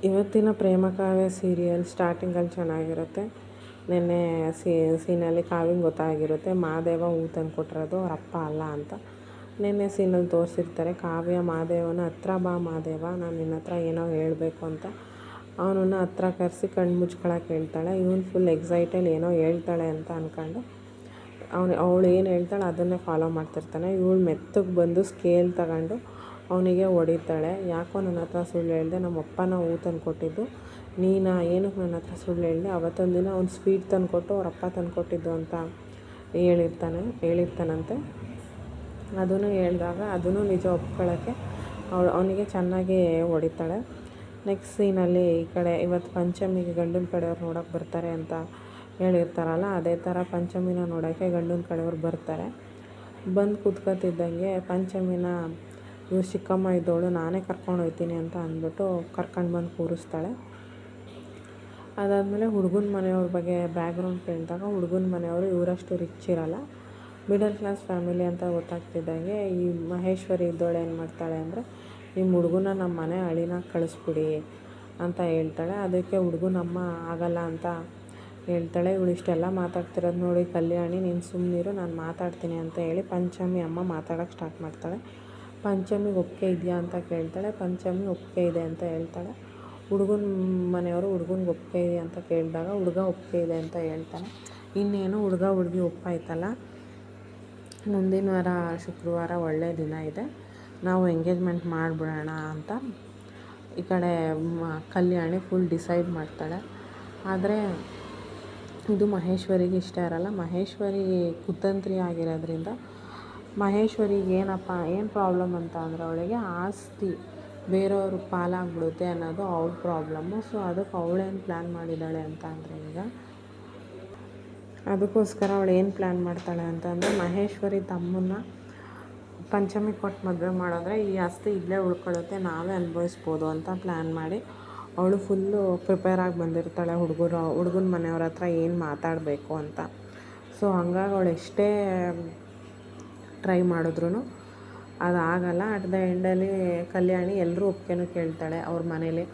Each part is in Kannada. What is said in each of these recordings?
ಇವತ್ತಿನ ಪ್ರೇಮಕಾವ್ಯ ಸೀರಿಯಲ್ ಸ್ಟಾರ್ಟಿಂಗಲ್ಲಿ ಚೆನ್ನಾಗಿರುತ್ತೆ. ನಿನ್ನೆ ಸೀನಲ್ಲಿ ಕಾವ್ಯಂಗೆ ಗೊತ್ತಾಗಿರುತ್ತೆ ಮಹಾದೇವ ಹೂ ತಂದು ಕೊಟ್ಟಿರೋದು ಅವ್ರ ಅಪ್ಪ ಅಲ್ಲ ಅಂತ. ನಿನ್ನೆ ಸೀನಲ್ಲಿ ತೋರಿಸಿರ್ತಾರೆ ಕಾವ್ಯ ಮಹಾದೇವನ ಹತ್ರ ಬಾ ಮಹಾದೇವ, ನಾನು ನಿನ್ನ ಹತ್ರ ಏನೋ ಹೇಳಬೇಕು ಅಂತ ಅವನನ್ನು ಹತ್ರ ಕರೆಸಿ ಕಣ್ಣು ಮುಚ್ಕೊಳಕ್ಕೆ ಹೇಳ್ತಾಳೆ. ಇವನು ಫುಲ್ ಎಕ್ಸೈಟಲ್ಲಿ ಏನೋ ಹೇಳ್ತಾಳೆ ಅಂತ ಅಂದ್ಕೊಂಡು ಅವಳು ಏನು ಹೇಳ್ತಾಳೆ ಅದನ್ನೇ ಫಾಲೋ ಮಾಡ್ತಿರ್ತಾನೆ. ಇವಳು ಮೆತ್ತಗೆ ಬಂದು ಸ್ಕೇಲ್ ತಗೊಂಡು ಅವನಿಗೆ ಹೊಡಿತಾಳೆ. ಯಾಕೋ ನನ್ನ ಹತ್ರ ಸುಳ್ಳು ಹೇಳಿದೆ, ನಮ್ಮ ಅಪ್ಪನ ಹೂ ತಂದು ಕೊಟ್ಟಿದ್ದು ನೀನು, ಏನಕ್ಕೆ ನನ್ನ ಹತ್ರ ಸುಳ್ಳು ಹೇಳಿದೆ, ಅವತ್ತೊಂದು ದಿನ ಅವ್ನು ಸ್ವೀಟ್ ತಂದು ಕೊಟ್ಟು ಅವ್ರ ಅಪ್ಪ ತಂದು ಕೊಟ್ಟಿದ್ದು ಅಂತ ಹೇಳಿರ್ತಾನಂತೆ. ಅದನ್ನು ಹೇಳಿದಾಗ ಅದನ್ನು ನಿಜ ಒಪ್ಕೊಳ್ಳೋಕ್ಕೆ ಅವನಿಗೆ ಚೆನ್ನಾಗಿ ಹೊಡಿತಾಳೆ. ನೆಕ್ಸ್ಟ್ ಸೀನಲ್ಲಿ ಈ ಕಡೆ ಇವತ್ತು ಪಂಚಮಿಗೆ ಗಂಡನ ಕಡೆಯವ್ರು ನೋಡೋಕೆ ಬರ್ತಾರೆ ಅಂತ ಹೇಳಿರ್ತಾರಲ್ಲ, ಅದೇ ಥರ ಪಂಚಮಿನ ನೋಡೋಕ್ಕೆ ಗಂಡನ ಕಡೆಯವ್ರು ಬರ್ತಾರೆ. ಬಂದು ಕೂತ್ಕೊತಿದ್ದಂಗೆ ಪಂಚಮಿನ ಇವ್ರು ಚಿಕ್ಕಮ್ಮ ಇದ್ದವಳು ನಾನೇ ಕರ್ಕೊಂಡು ಹೋಗ್ತೀನಿ ಅಂತ ಅಂದ್ಬಿಟ್ಟು ಕರ್ಕೊಂಡು ಬಂದು ಕೂರಿಸ್ತಾಳೆ. ಅದಾದಮೇಲೆ ಹುಡುಗನ ಮನೆಯವ್ರ ಬಗ್ಗೆ ಬ್ಯಾಕ್ಗ್ರೌಂಡ್ ಕೇಳಿದಾಗ ಹುಡುಗನ ಮನೆಯವರು ಇವರಷ್ಟು ರಿಚ್ ಇರೋಲ್ಲ, ಮಿಡಲ್ ಕ್ಲಾಸ್ ಫ್ಯಾಮಿಲಿ ಅಂತ ಗೊತ್ತಾಗ್ತಿದ್ದಂಗೆ ಈ ಮಹೇಶ್ವರಿ ಇದ್ದವಳು ಏನು ಮಾಡ್ತಾಳೆ ಅಂದರೆ, ನಿಮ್ಮ ಹುಡುಗನ ನಮ್ಮ ಮನೆ ಅಳಿನಾಗ ಕಳಿಸ್ಬಿಡಿ ಅಂತ ಹೇಳ್ತಾಳೆ. ಅದಕ್ಕೆ ಹುಡುಗನಮ್ಮ ಆಗಲ್ಲ ಅಂತ ಹೇಳ್ತಾಳೆ. ಇವಳು ಇಷ್ಟೆಲ್ಲ ಮಾತಾಡ್ತಿರೋದು ನೋಡಿ ಕಲ್ಯಾಣಿ ನೀನು ಸುಮ್ಮನಿರು ನಾನು ಮಾತಾಡ್ತೀನಿ ಅಂತ ಹೇಳಿ ಪಂಚಮಿ ಅಮ್ಮ ಮಾತಾಡೋಕ್ಕೆ ಸ್ಟಾರ್ಟ್ ಮಾಡ್ತಾಳೆ. ಪಂಚಮಿಗೆ ಒಪ್ಪಿಗೆ ಇದೆಯಾ ಅಂತ ಕೇಳ್ತಾಳೆ. ಪಂಚಮಿ ಒಪ್ಪಿಗೆ ಇದೆ ಅಂತ ಹೇಳ್ತಾಳೆ. ಹುಡುಗನ ಮನೆಯವರು ಹುಡುಗನಿಗೆ ಒಪ್ಪಿಗೆ ಇದೆ ಅಂತ ಕೇಳಿದಾಗ ಹುಡುಗ ಒಪ್ಪಿಗೆ ಇದೆ ಅಂತ ಹೇಳ್ತಾನೆ. ಇನ್ನೇನು ಹುಡುಗ ಹುಡುಗಿ ಒಪ್ಪಾಯ್ತಲ್ಲ, ಮುಂದಿನ ವಾರ ಶುಕ್ರವಾರ ಒಳ್ಳೆಯ ದಿನ ಇದೆ, ನಾವು ಎಂಗೇಜ್ಮೆಂಟ್ ಮಾಡಿಬಿಡೋಣ ಅಂತ ಈ ಕಡೆ ಕಲ್ಯಾಣಿ ಫುಲ್ ಡಿಸೈಡ್ ಮಾಡ್ತಾಳೆ. ಆದರೆ ಇದು ಮಹೇಶ್ವರಿಗೆ ಇಷ್ಟ ಇರಲ್ಲ. ಮಹೇಶ್ವರಿ ಕುತಂತ್ರಿ ಆಗಿರೋದ್ರಿಂದ ಮಹೇಶ್ವರಿಗೆ ಏನು ಪ್ರಾಬ್ಲಮ್ ಅಂತ ಅಂದರೆ ಅವಳಿಗೆ ಆಸ್ತಿ ಬೇರೆಯವ್ರ ಪಾಲಾಗ್ಬಿಡುತ್ತೆ ಅನ್ನೋದು ಅವ್ಳ ಪ್ರಾಬ್ಲಮ್ಮು. ಸೊ ಅದಕ್ಕೆ ಅವಳೇನು ಪ್ಲ್ಯಾನ್ ಮಾಡಿದ್ದಾಳೆ ಅಂತ ಅಂದರೆ ಈಗ ಅದಕ್ಕೋಸ್ಕರ ಅವಳು ಏನು ಪ್ಲ್ಯಾನ್ ಮಾಡ್ತಾಳೆ ಅಂತಂದರೆ ಮಹೇಶ್ವರಿ ತಮ್ಮನ್ನ ಪಂಚಮಿ ಕೊಟ್ಟು ಮದುವೆ ಮಾಡಿದ್ರೆ ಈ ಆಸ್ತಿ ಇಲ್ಲೇ ಉಳ್ಕೊಳ್ಳುತ್ತೆ, ನಾವೇ ಅನುಭವಿಸ್ಬೋದು ಅಂತ ಪ್ಲ್ಯಾನ್ ಮಾಡಿ ಅವಳು ಫುಲ್ಲು ಪ್ರಿಪೇರಾಗಿ ಬಂದಿರ್ತಾಳೆ ಹುಡುಗನ ಮನೆಯವ್ರ ಹತ್ರ ಏನು ಮಾತಾಡಬೇಕು ಅಂತ. ಸೊ ಹಂಗಾಗಿ ಅವಳು ಎಷ್ಟೇ ಟ್ರೈ ಮಾಡಿದ್ರು ಅದಾಗಲ್ಲ. ಅಟ್ ದ ಎಂಡಲ್ಲಿ ಕಲ್ಯಾಣಿ ಎಲ್ಲರೂ ಒಪ್ಪಿಗೆನೂ ಕೇಳ್ತಾಳೆ ಅವ್ರ ಮನೇಲಿ.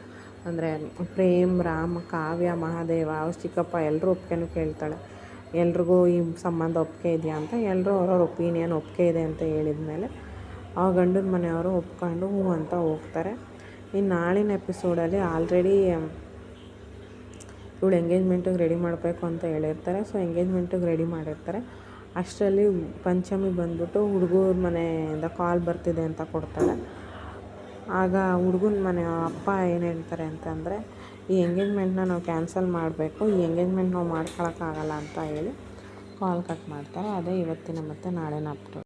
ಅಂದರೆ ಪ್ರೇಮ್, ರಾಮ್, ಕಾವ್ಯ, ಮಹಾದೇವ, ಅವ್ರ ಚಿಕ್ಕಪ್ಪ ಎಲ್ಲರೂ ಒಪ್ಪಿಗೆನೂ ಕೇಳ್ತಾಳೆ. ಎಲ್ರಿಗೂ ಈ ಸಂಬಂಧ ಒಪ್ಪಿಗೆ ಇದೆಯಾ ಅಂತ. ಎಲ್ಲರೂ ಅವ್ರವ್ರ ಒಪಿನಿಯನ್ ಒಪ್ಪಿಗೆ ಇದೆ ಅಂತ ಹೇಳಿದ ಮೇಲೆ ಆ ಗಂಡನ ಮನೆಯವರು ಒಪ್ಕೊಂಡು ಹ್ಞೂ ಅಂತ ಹೋಗ್ತಾರೆ. ಇನ್ನು ನಾಳಿನ ಎಪಿಸೋಡಲ್ಲಿ ಆಲ್ರೆಡಿ ಇವಳು ಎಂಗೇಜ್ಮೆಂಟಿಗೆ ರೆಡಿ ಮಾಡಬೇಕು ಅಂತ ಹೇಳಿರ್ತಾರೆ. ಸೊ ಎಂಗೇಜ್ಮೆಂಟಿಗೆ ರೆಡಿ ಮಾಡಿರ್ತಾರೆ. ಅಷ್ಟರಲ್ಲಿ ಪಂಚಮಿ ಬಂದ್ಬಿಟ್ಟು ಹುಡುಗರ ಮನೆಯಿಂದ ಕಾಲ್ ಬರ್ತಿದೆ ಅಂತ ಕೊಡ್ತಾಳೆ. ಆಗ ಹುಡುಗನ ಮನೆ ಅಪ್ಪ ಏನು ಹೇಳ್ತಾರೆ ಅಂತಂದರೆ, ಈ ಎಂಗೇಜ್ಮೆಂಟ್ನ ನಾವು ಕ್ಯಾನ್ಸಲ್ ಮಾಡಬೇಕು, ಈ ಎಂಗೇಜ್ಮೆಂಟ್ ನಾವು ಮಾಡ್ಕೊಳಕ್ಕಾಗಲ್ಲ ಅಂತ ಹೇಳಿ ಕಾಲ್ ಕಟ್ ಮಾಡ್ತಾರೆ. ಅದೇ ಇವತ್ತಿನ ಮತ್ತು ನಾಳಿನ ಅಪ್ಡೇಟ್.